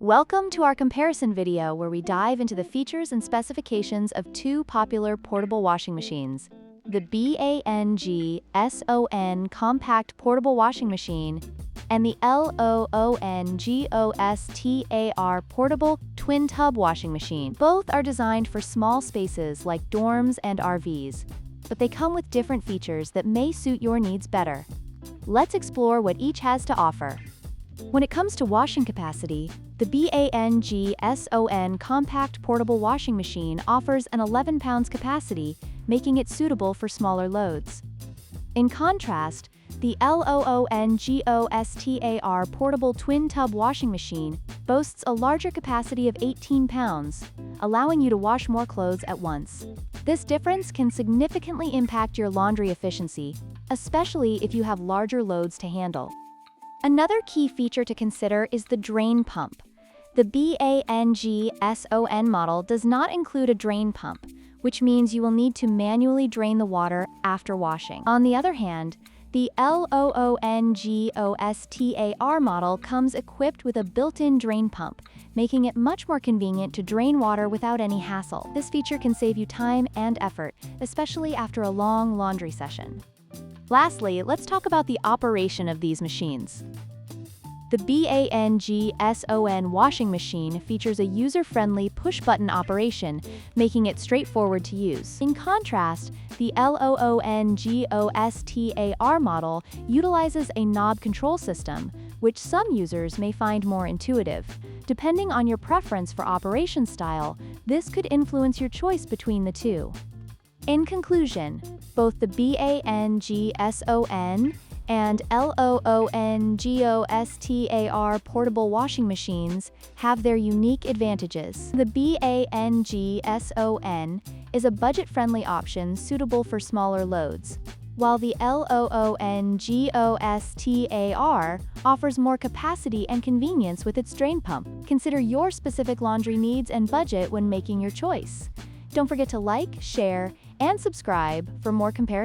Welcome to our comparison video where we dive into the features and specifications of two popular portable washing machines. The BANGSON Compact Portable Washing Machine and the LOONGOSTAR Portable Twin Tub Washing Machine. Both are designed for small spaces like dorms and RVs, but they come with different features that may suit your needs better. Let's explore what each has to offer. When it comes to washing capacity, the BANGSON Compact Portable Washing Machine offers an 11 pounds capacity, making it suitable for smaller loads. In contrast, the LOONGOSTAR Portable Twin Tub Washing Machine boasts a larger capacity of 18 pounds, allowing you to wash more clothes at once. This difference can significantly impact your laundry efficiency, especially if you have larger loads to handle. Another key feature to consider is the drain pump. The BANGSON model does not include a drain pump, which means you will need to manually drain the water after washing. On the other hand, the LOONGOSTAR model comes equipped with a built-in drain pump, making it much more convenient to drain water without any hassle. This feature can save you time and effort, especially after a long laundry session. Lastly, let's talk about the operation of these machines. The BANGSON washing machine features a user-friendly push-button operation, making it straightforward to use. In contrast, the LOONGOSTAR model utilizes a knob control system, which some users may find more intuitive. Depending on your preference for operation style, this could influence your choice between the two. In conclusion, both the BANGSON and LOONGOSTAR portable washing machines have their unique advantages. The BANGSON is a budget-friendly option suitable for smaller loads, while the LOONGOSTAR offers more capacity and convenience with its drain pump. Consider your specific laundry needs and budget when making your choice. Don't forget to like, share, and subscribe for more comparisons.